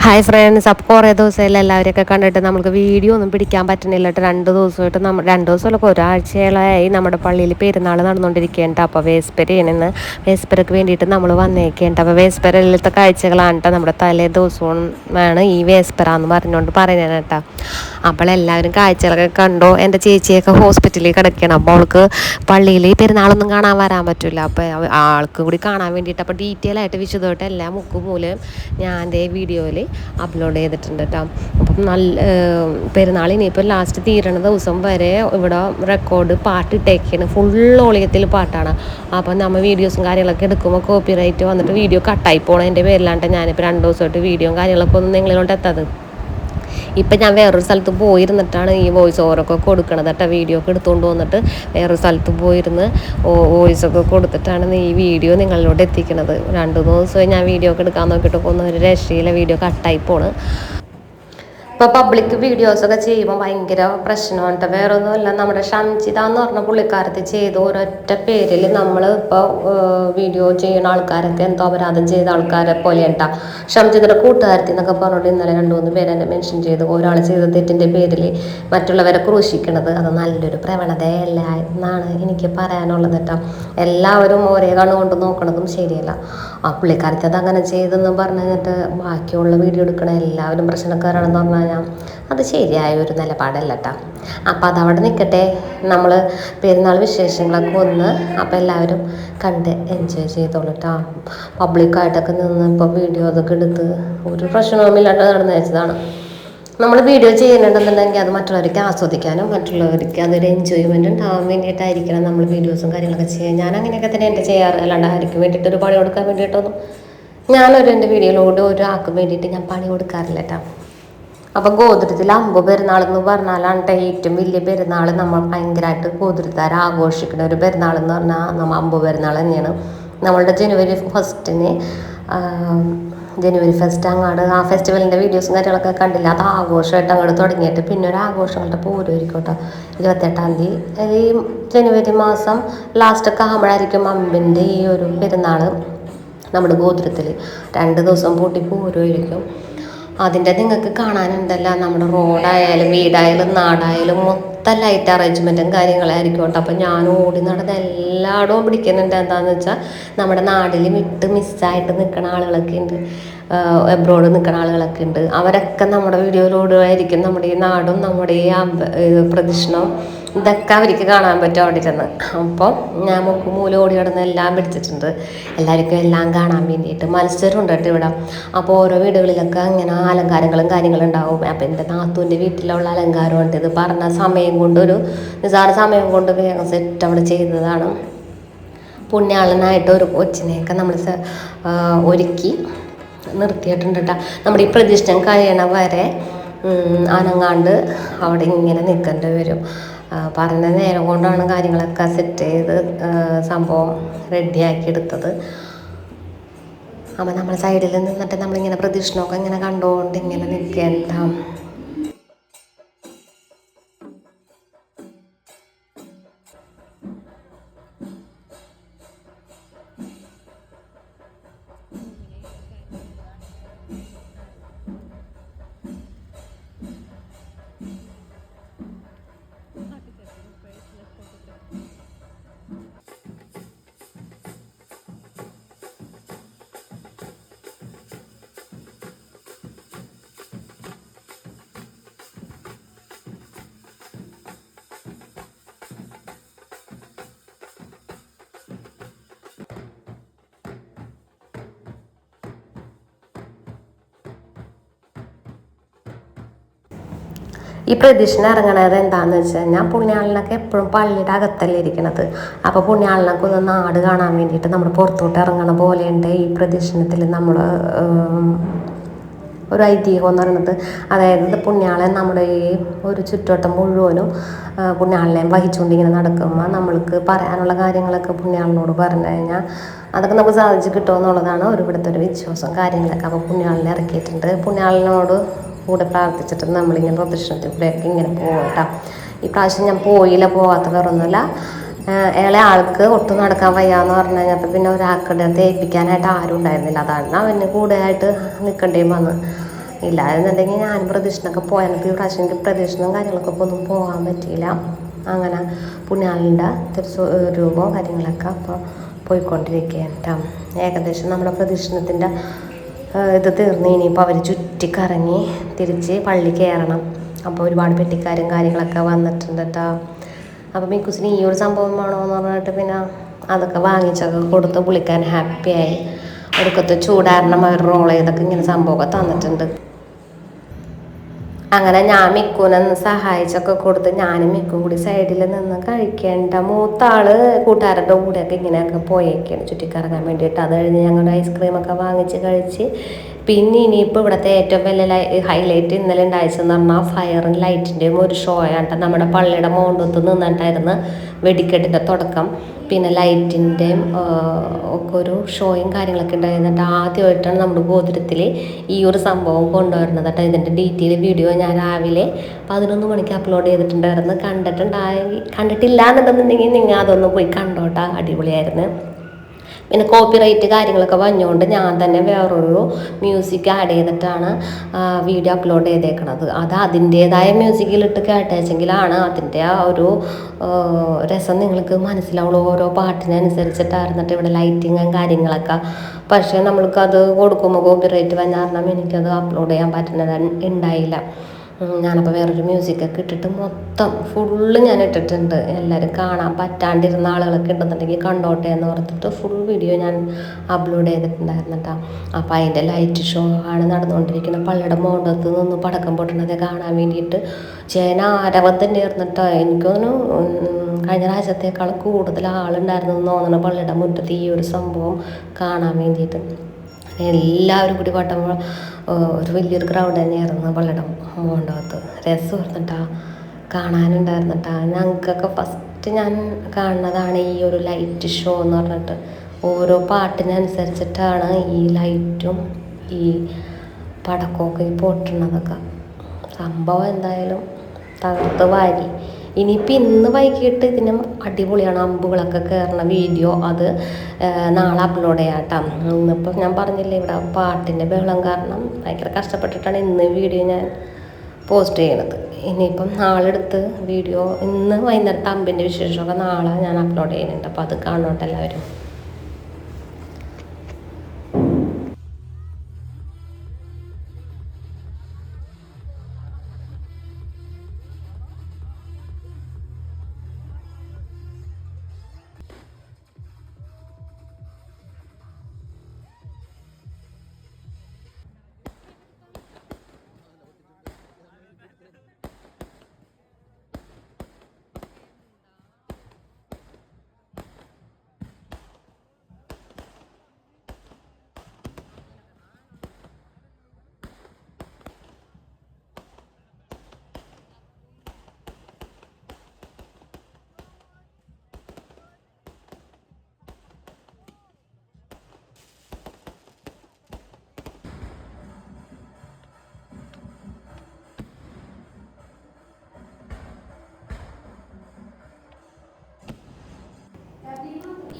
Hi friends, അപ്പോൾ കുറേ ദിവസമായില്ല എല്ലാവരെയൊക്കെ കണ്ടിട്ട് നമുക്ക് വീഡിയോ ഒന്നും പിടിക്കാൻ പറ്റുന്നില്ല കേട്ടോ. 2 ദിവസമായിട്ട് 2 ദിവസമല്ല, ഒരാഴ്ചകളായി നമ്മുടെ പള്ളിയിൽ പെരുന്നാൾ നടന്നുകൊണ്ടിരിക്കുകയാണ്. അപ്പോൾ വേസ്പെരയാണെന്ന് വേസ്പെരയ്ക്ക് വേണ്ടിയിട്ട് നമ്മൾ വന്നേക്കേണ്ട. അപ്പോൾ വേസ്പെരയിലത്തെ കാഴ്ചകളാണ് കേട്ടോ. നമ്മുടെ തലേ ദിവസവും ആണ് ഈ വേസ്പെര എന്ന് പറഞ്ഞുകൊണ്ട് പറയുന്നത് കേട്ടോ. അപ്പോൾ എല്ലാവരും കാഴ്ചകളൊക്കെ കണ്ടോ. എൻ്റെ ചേച്ചിയൊക്കെ ഹോസ്പിറ്റലിൽ കിടക്കുകയാണ്. അപ്പോൾ അവൾക്ക് പള്ളിയിൽ പെരുന്നാളൊന്നും കാണാൻ വരാൻ പറ്റില്ല. അപ്പോൾ ആൾക്ക് കൂടി കാണാൻ വേണ്ടിയിട്ട് അപ്പോൾ ഡീറ്റെയിൽ ആയിട്ട് വിശദമായിട്ട് എല്ലാ മുക്കുമൂലം ഞാൻ എൻ്റെ വീഡിയോയിൽ അപ്ലോഡ് ചെയ്തിട്ടുണ്ട് കേട്ടോ. അപ്പം നല്ല പെരുന്നാൾ ഇനിയിപ്പോൾ ലാസ്റ്റ് തീരണ ദിവസം വരെ ഇവിടെ റെക്കോർഡ് പാട്ട് ഇട്ടേക്കാണ്. ഫുൾ ഓളിയത്തിൽ പാട്ടാണ്. അപ്പം നമ്മൾ വീഡിയോസും കാര്യങ്ങളൊക്കെ എടുക്കുമ്പോൾ കോപ്പി റൈറ്റ് വന്നിട്ട് വീഡിയോ കട്ടായി പോകണതിൻ്റെ പേരിലാണ്ട് ഞാനിപ്പോൾ 2 ദിവസമായിട്ട് വീഡിയോയും കാര്യങ്ങളൊക്കെ ഒന്നും നിങ്ങളിലോട്ട് എത്തത്. ഇപ്പം ഞാൻ വേറൊരു സ്ഥലത്ത് പോയിരുന്നിട്ടാണ് ഈ വോയിസ് ഓവറൊക്കെ കൊടുക്കണത് കേട്ടോ. വീഡിയോ ഒക്കെ എടുത്തുകൊണ്ട് വന്നിട്ട് വേറൊരു സ്ഥലത്ത് പോയിരുന്ന് വോയിസൊക്കെ കൊടുത്തിട്ടാണ് ഈ വീഡിയോ നിങ്ങളിലോട്ട് എത്തിക്കണത്. 2 ദിവസമായി ഞാൻ വീഡിയോ ഒക്കെ എടുക്കാൻ നോക്കിയിട്ട് ഒന്നും ഒരു രക്ഷയില്ല, വീഡിയോ കട്ടായി പോണ്. ഇപ്പോൾ പബ്ലിക് വീഡിയോസൊക്കെ ചെയ്യുമ്പോൾ ഭയങ്കര പ്രശ്നമാണ് കേട്ടോ. വേറെ ഒന്നുമല്ല, നമ്മുടെ ഷംജിത എന്ന് പറഞ്ഞ പുള്ളിക്കാരത്ത് ചെയ്ത ഒരൊറ്റ പേരിൽ നമ്മൾ ഇപ്പോൾ വീഡിയോ ചെയ്യുന്ന ആൾക്കാരൊക്കെ എന്തോ അപരാധം ചെയ്ത ആൾക്കാരെ പോലെ കേട്ടോ. ഷംജിതയുടെ കൂട്ടുകാരത്തി എന്നൊക്കെ പറഞ്ഞുകൊണ്ട് ഇന്നലെ 2-3 പേര് എന്നെ മെൻഷൻ ചെയ്ത് ഒരാൾ ചെയ്ത തെറ്റിൻ്റെ പേരിൽ മറ്റുള്ളവരെ ക്രൂശിക്കണത് അത് നല്ലൊരു പ്രവണതയല്ല എന്നാണ് എനിക്ക് പറയാനുള്ളത് കേട്ടോ. എല്ലാവരും ഒരേ കണ്ണുകൊണ്ട് നോക്കണതും ശരിയല്ല. ആ പുള്ളിക്കാരത്തി അത് അങ്ങനെ ചെയ്തെന്ന് പറഞ്ഞു കഴിഞ്ഞിട്ട് ബാക്കിയുള്ള വീഡിയോ എടുക്കണ എല്ലാവരും പ്രശ്നക്കാരാണെന്ന് പറഞ്ഞാൽ അത് ശരിയായ ഒരു നിലപാടല്ല കേട്ടോ. അപ്പം അതവിടെ നിൽക്കട്ടെ. നമ്മൾ പെരുന്നാൾ വിശേഷങ്ങളൊക്കെ ഒന്ന് അപ്പം എല്ലാവരും കണ്ട് എൻജോയ് ചെയ്തോളൂ കേട്ടോ. പബ്ലിക്കായിട്ടൊക്കെ നിന്ന് ഇപ്പോൾ വീഡിയോ അതൊക്കെ എടുത്ത് ഒരു പ്രശ്നവുമില്ലാണ്ട് നടന്നു വെച്ചതാണ്. നമ്മൾ വീഡിയോ ചെയ്യുന്നുണ്ടെന്നുണ്ടെങ്കിൽ അത് മറ്റുള്ളവർക്ക് ആസ്വദിക്കാനും മറ്റുള്ളവർക്ക് അതൊരു എൻജോയ്മെൻ്റ് ഉണ്ടാകാൻ വേണ്ടിയിട്ടായിരിക്കണം നമ്മൾ വീഡിയോസും കാര്യങ്ങളൊക്കെ ചെയ്യുക. ഞാൻ അങ്ങനെയൊക്കെ തന്നെ എൻ്റെ ചെയ്യാറ്. അല്ലാണ്ട് ആർക്കും വേണ്ടിയിട്ട് ഒരു പണി കൊടുക്കാൻ വേണ്ടിയിട്ടൊന്നും എൻ്റെ വീഡിയോയിലൂടെ ഒരാൾക്കും വേണ്ടിയിട്ട് ഞാൻ പണി കൊടുക്കാറില്ല കേട്ടോ. അപ്പം ഗോത്രത്തിൽ അമ്പ് പെരുന്നാൾ എന്ന് പറഞ്ഞാലാണ് ഏറ്റവും വലിയ പെരുന്നാൾ. നമ്മൾ ഭയങ്കരമായിട്ട് ഗോത്രക്കാർ ആഘോഷിക്കുന്ന ഒരു പെരുന്നാൾ എന്ന് പറഞ്ഞാൽ നമ്മൾ അമ്പ് പെരുന്നാൾ തന്നെയാണ്. നമ്മളുടെ ജനുവരി 1 ജനുവരി 1 അങ്ങോട്ട് ആ ഫെസ്റ്റിവലിൻ്റെ വീഡിയോസും കാര്യങ്ങളൊക്കെ കണ്ടില്ല. അത് ആഘോഷമായിട്ട് അങ്ങോട്ട് തുടങ്ങിയിട്ട് പിന്നെ ഒരു ആഘോഷങ്ങളുടെ പൂരമായിരിക്കും കേട്ടോ. 28-ാം തീയതി ഈ ജനുവരി മാസം ലാസ്റ്റൊക്കെ ആകുമ്പോഴായിരിക്കും അമ്പിൻ്റെ ഈ ഒരു പെരുന്നാൾ നമ്മുടെ ഗോത്രത്തിൽ 2 ദിവസം പൂട്ടി പൂരമായിരിക്കും. അതിൻ്റെ നിങ്ങൾക്ക് കാണാനുണ്ടല്ലോ, നമ്മുടെ റോഡായാലും വീടായാലും നാടായാലും മൊത്തം ലൈറ്റ് അറേഞ്ച്മെൻറ്റും കാര്യങ്ങളായിരിക്കും കേട്ടോ. അപ്പം ഞാൻ ഓടി നടന്ന് എല്ലായിടവും പിടിക്കുന്നുണ്ട്. എന്താണെന്ന് വെച്ചാൽ നമ്മുടെ നാട്ടിൽ വിട്ട് മിസ്സായിട്ട് നിൽക്കുന്ന ആളുകളൊക്കെ ഉണ്ട്, എബ്രോഡ് നിൽക്കുന്ന ആളുകളൊക്കെ ഉണ്ട്. അവരൊക്കെ നമ്മുടെ വീഡിയോയിലൂടെയായിരിക്കും നമ്മുടെ ഈ നാടും നമ്മുടെ ഈ പ്രദക്ഷിണവും ഇതൊക്കെ അവർക്ക് കാണാൻ പറ്റും അവിടെ ഇരുന്ന്. അപ്പോൾ ഞാൻ മൂല ഓടി കിടന്ന് എല്ലാം പിടിച്ചിട്ടുണ്ട്. എല്ലാവർക്കും എല്ലാം കാണാൻ വേണ്ടിയിട്ട് മത്സരമുണ്ട് കേട്ടോ ഇവിടെ. അപ്പോൾ ഓരോ വീടുകളിലൊക്കെ ഇങ്ങനെ അലങ്കാരങ്ങളും കാര്യങ്ങളും ഉണ്ടാവും. അപ്പം എൻ്റെ നാത്തൂൻ്റെ വീട്ടിലുള്ള അലങ്കാരമുണ്ട്. ഇത് പറഞ്ഞ സമയം കൊണ്ട് ഒരു നിസാര സമയം കൊണ്ട് വേഗം സെറ്റ് അവിടെ ചെയ്തതാണ്. പുണ്യാളനായിട്ട് ഒരു കൊച്ചിനെയൊക്കെ നമ്മൾ ഒരുക്കി നിർത്തിയിട്ടുണ്ട് കേട്ടോ. നമ്മുടെ ഈ പ്രതിഷ്ഠ കഴിയണ വരെ അനങ്ങാണ്ട് അവിടെ ഇങ്ങനെ നിൽക്കേണ്ടി വരും. പറഞ്ഞ നേരം കൊണ്ടാണ് കാര്യങ്ങളൊക്കെ സെറ്റ് ചെയ്ത് സംഭവം റെഡിയാക്കി എടുത്തത്. അപ്പം നമ്മൾ സൈഡിൽ നിന്നിട്ട് നമ്മളിങ്ങനെ പ്രദക്ഷിണമൊക്കെ ഇങ്ങനെ കണ്ടുകൊണ്ട് ഇങ്ങനെ നിൽക്കേണ്ട. ഈ പ്രദക്ഷിണം ഇറങ്ങണത് എന്താണെന്ന് വെച്ച് കഴിഞ്ഞാൽ പുണ്യാളനൊക്കെ എപ്പോഴും പള്ളിയുടെ അകത്തല്ലേ ഇരിക്കണത്. അപ്പോൾ പുണ്യാളനൊക്കെ ഒന്ന് നാട് കാണാൻ വേണ്ടിയിട്ട് നമ്മൾ പുറത്തോട്ട് ഇറങ്ങണ പോലെയുണ്ട് ഈ പ്രദക്ഷിണത്തിൽ നമ്മൾ ഒരു ഐതിഹ്യം എന്ന് പറയുന്നത്. അതായത് പുണ്യാളൻ നമ്മുടെ ഈ ഒരു ചുറ്റുവട്ടം മുഴുവനും പുണ്യാളനെ വഹിച്ചുകൊണ്ടിങ്ങനെ നടക്കുമ്പോൾ നമ്മൾക്ക് പറയാനുള്ള കാര്യങ്ങളൊക്കെ പുണ്യാളനോട് പറഞ്ഞു കഴിഞ്ഞാൽ അതൊക്കെ നമുക്ക് സാധിച്ച് കിട്ടുമെന്നുള്ളതാണ് ഒരു ഇവിടുത്തെ ഒരു വിശ്വാസം കാര്യങ്ങളൊക്കെ. അപ്പോൾ പുണ്യാളനെ ഇറക്കിയിട്ടുണ്ട്. പുണ്യാളനോട് കൂടെ പ്രാർത്ഥിച്ചിട്ട് നമ്മളിങ്ങനെ പ്രദക്ഷിണത്തിൽ കൂടെയൊക്കെ ഇങ്ങനെ പോകട്ടോ. ഈ പ്രാവശ്യം ഞാൻ പോകാത്ത വേറൊന്നുമില്ല. ഇളയ ആൾക്ക് ഒട്ടും നടക്കാൻ വയ്യാന്ന് പറഞ്ഞു കഴിഞ്ഞപ്പോൾ പിന്നെ ഒരാൾക്കിടെ തേപ്പിക്കാനായിട്ട് ആരും ഉണ്ടായിരുന്നില്ല. അതാണ് അവന് കൂടുതലായിട്ട് നിൽക്കേണ്ടിയും വന്ന്. ഇല്ലായിരുന്നുണ്ടെങ്കിൽ ഞാനും പ്രദക്ഷിണമൊക്കെ പോയാൽ ഈ പ്രാവശ്യം എനിക്ക് പ്രദക്ഷിണവും കാര്യങ്ങളൊക്കെ ഒന്നും പോകാൻ പറ്റിയില്ല. അങ്ങനെ പുണ്യാളിൻ്റെ രൂപവും കാര്യങ്ങളൊക്കെ അപ്പോൾ പോയിക്കൊണ്ടിരിക്കുകയാണ് കേട്ടോ. ഏകദേശം നമ്മുടെ പ്രദക്ഷിണത്തിൻ്റെ ഇത് തീർന്ന് ഇനിയിപ്പോൾ അവർ ചുറ്റിക്കറങ്ങി തിരിച്ച് പള്ളി കയറണം. അപ്പോൾ ഒരുപാട് പെട്ടിക്കാരും കാര്യങ്ങളൊക്കെ വന്നിട്ടുണ്ട് കേട്ടോ. അപ്പോൾ മിക്കുസിന് ഈ ഒരു സംഭവം വേണമെന്ന് പറഞ്ഞിട്ട് പിന്നെ അതൊക്കെ വാങ്ങിച്ചൊക്കെ കൊടുത്ത് പുള്ളിക്കാൻ ഹാപ്പിയായി. ഒടുക്കത്തെ ചൂടാരണം അവർ റോൾ ചെയ്തൊക്കെ ഇങ്ങനെ സംഭവമൊക്കെ തന്നിട്ടുണ്ട്. അങ്ങനെ ഞാൻ മിക്കുവിനൊന്ന് സഹായിച്ചൊക്കെ കൊടുത്ത് ഞാനും മിക്കും കൂടി സൈഡിൽ നിന്ന് കഴിക്കേണ്ട. മൂത്താള് കൂട്ടുകാരുടെ കൂടെയൊക്കെ ഇങ്ങനെയൊക്കെ പോയേക്കാണ് ചുറ്റിക്കറങ്ങാൻ വേണ്ടിയിട്ട്. അത് കഴിഞ്ഞ് ഞങ്ങളുടെ ഐസ്ക്രീമൊക്കെ വാങ്ങിച്ച് കഴിച്ച് പിന്നെ ഇനിയിപ്പോൾ ഇവിടുത്തെ ഏറ്റവും വലിയ ഹൈലൈറ്റ് ഇന്നലെ ഉണ്ടായിച്ചെന്ന് പറഞ്ഞാൽ ഫയറും ലൈറ്റിൻ്റെയും ഒരു ഷോ ആണ്. നമ്മുടെ പള്ളിയുടെ മോണ്ടത്ത് നിന്നിട്ടായിരുന്നു വെടിക്കെട്ടിൻ്റെ തുടക്കം. പിന്നെ ലൈറ്റിൻ്റെയും ഒക്കെ ഒരു ഷോയും കാര്യങ്ങളൊക്കെ ഉണ്ടായിരുന്നിട്ട് ആദ്യമായിട്ടാണ് നമ്മുടെ ഗോപുരത്തിൽ ഈ ഒരു സംഭവം കൊണ്ടുവരുന്നത് കേട്ടോ. ഇതിൻ്റെ ഡീറ്റെയിൽ വീഡിയോ ഞാൻ രാവിലെ 11 മണിക്ക് അപ്ലോഡ് ചെയ്തിട്ടുണ്ടായിരുന്നു. കണ്ടിട്ടില്ല എന്നുണ്ടെന്നുണ്ടെങ്കിൽ നിങ്ങൾ അതൊന്ന് പോയി കണ്ടോട്ടാ, അടിപൊളിയായിരുന്നു. പിന്നെ കോപ്പിറൈറ്റ് കാര്യങ്ങളൊക്കെ വന്നുകൊണ്ട് ഞാൻ തന്നെ വേറൊരു മ്യൂസിക് ആഡ് ചെയ്തിട്ടാണ് വീഡിയോ അപ്ലോഡ് ചെയ്തേക്കണത്. അത് അതിൻ്റേതായ മ്യൂസിക്കിലിട്ട് കേട്ടേച്ചെങ്കിലാണ് അതിൻ്റെ ആ ഒരു രസം നിങ്ങൾക്ക് മനസ്സിലാവുള്ളൂ. ഓരോ പാട്ടിനനുസരിച്ചിട്ടായിരുന്നിട്ട് ഇവിടെ ലൈറ്റിങ്ങും കാര്യങ്ങളൊക്കെ. പക്ഷേ നമ്മൾക്കത് കൊടുക്കുമ്പോൾ കോപ്പിറൈറ്റ് വന്ന കാരണം എനിക്കത് അപ്ലോഡ് ചെയ്യാൻ ഉണ്ടായില്ല. ഞാനപ്പോൾ വേറൊരു മ്യൂസിക്കൊക്കെ ഇട്ടിട്ട് മൊത്തം ഫുള്ള് ഞാൻ ഇട്ടിട്ടുണ്ട്. എല്ലാവരും കാണാൻ പറ്റാണ്ടിരുന്ന ആളുകളൊക്കെ ഉണ്ടെന്നുണ്ടെങ്കിൽ കണ്ടോട്ടെ എന്ന് ഓർത്തിട്ട് ഫുൾ വീഡിയോ ഞാൻ അപ്ലോഡ് ചെയ്തിട്ടുണ്ടായിരുന്നു കേട്ടോ. അപ്പോൾ അതിൻ്റെ ലൈറ്റ് ഷോ ആണ് നടന്നുകൊണ്ടിരിക്കുന്നത്. പള്ളിയുടെ മോണ്ടത്ത് നിന്ന് പടക്കം പൊട്ടണത് കാണാൻ വേണ്ടിയിട്ട് ജനാരവം തന്നെ ഇരുന്നിട്ടോ. എനിക്കൊന്നും കഴിഞ്ഞ പ്രാവശ്യത്തേക്കാൾ കൂടുതൽ ആളുണ്ടായിരുന്നു എന്ന് തോന്നുന്നു പള്ളിയുടെ മുറ്റത്ത് ഈ ഒരു സംഭവം കാണാൻ വേണ്ടിയിട്ട്. എല്ലാവരും കൂടി പട്ടുമ്പോൾ ഒരു വലിയൊരു ക്രൗഡ് തന്നെയായിരുന്നു പള്ളിയുടെ മോണ്ടകത്ത്. രസമായിരുന്നിട്ടാ, കാണാനുണ്ടായിരുന്നിട്ടാ. ഞങ്ങൾക്കൊക്കെ ഫസ്റ്റ് ഞാൻ കാണുന്നതാണ് ഈ ഒരു ലൈറ്റ് ഷോ എന്ന് പറഞ്ഞിട്ട്. ഓരോ പാട്ടിനനുസരിച്ചിട്ടാണ് ഈ ലൈറ്റും ഈ പടക്കമൊക്കെ ഈ പൊട്ടണതൊക്കെ. സംഭവം എന്തായാലും തകർത്ത് വാരി. ഇനിയിപ്പോൾ ഇന്ന് വൈകിട്ട് ഇതിനും അടിപൊളിയാണ് അമ്പുകളൊക്കെ കയറുന്ന വീഡിയോ. അത് നാളെ അപ്ലോഡ് ചെയ്യാം കേട്ടോ. ഇന്നിപ്പോൾ ഞാൻ പറഞ്ഞില്ലേ ഇവിടെ പാട്ടിൻ്റെ ബഹളം കാരണം ഭയങ്കര കഷ്ടപ്പെട്ടിട്ടാണ് ഇന്ന് വീഡിയോ ഞാൻ പോസ്റ്റ് ചെയ്യണത്. ഇനിയിപ്പം നാളെ എടുത്ത് വീഡിയോ ഇന്ന് വൈകുന്നേരത്തെ അമ്പിൻ്റെ വിശേഷമൊക്കെ നാളെ ഞാൻ അപ്ലോഡ് ചെയ്യുന്നുണ്ട്. അപ്പോൾ അത് കാണോട്ടെ എല്ലാവരും.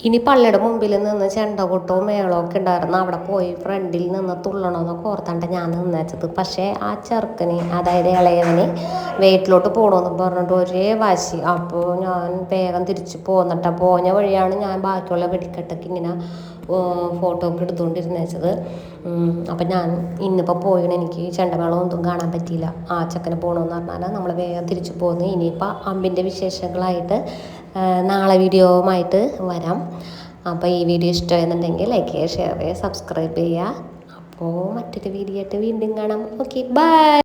ഇനി പള്ളിയുടെ മുമ്പിൽ നിന്ന് ചെണ്ടകൊട്ടവും മേളമൊക്കെ ഉണ്ടായിരുന്നു. അവിടെ പോയി ഫ്രണ്ടിൽ നിന്ന് തുള്ളണമെന്നൊക്കെ ഓർത്താണ്ട് ഞാൻ നിന്നേച്ചത്. പക്ഷേ ആ ചെറുക്കന്, അതായത് ഇളയവന് വീട്ടിലോട്ട് പോകണമെന്ന് പറഞ്ഞിട്ട് ഒരേ വാശി. അപ്പോൾ ഞാൻ വേഗം തിരിച്ച് പോന്നിട്ടാണ്. പോഞ്ഞ വഴിയാണ് ഞാൻ ബാക്കിയുള്ള വെടിക്കെട്ടൊക്കെ ഇങ്ങനെ ഫോട്ടോ ഒക്കെ എടുത്തുകൊണ്ടിരുന്നേച്ചത്. അപ്പം ഞാൻ ഇന്നിപ്പോൾ പോയിന് എനിക്ക് ചെണ്ടമേളമൊന്നും കാണാൻ പറ്റിയില്ല. ആ ചെക്കന് പോകണമെന്ന് പറഞ്ഞാൽ നമ്മൾ വേഗം തിരിച്ച് പോന്നു. ഇനിയിപ്പോൾ അമ്പിൻ്റെ വിശേഷങ്ങളായിട്ട് നാളെ വീഡിയോവുമായിട്ട് വരാം. അപ്പോൾ ഈ വീഡിയോ ഇഷ്ടമായെന്നുണ്ടെങ്കിൽ ലൈക്ക് ചെയ്യുക, ഷെയർ ചെയ്യുക, സബ്സ്ക്രൈബ് ചെയ്യുക. അപ്പോൾ മറ്റൊരു വീഡിയോ ആയിട്ട് വീണ്ടും കാണാം. Okay, by.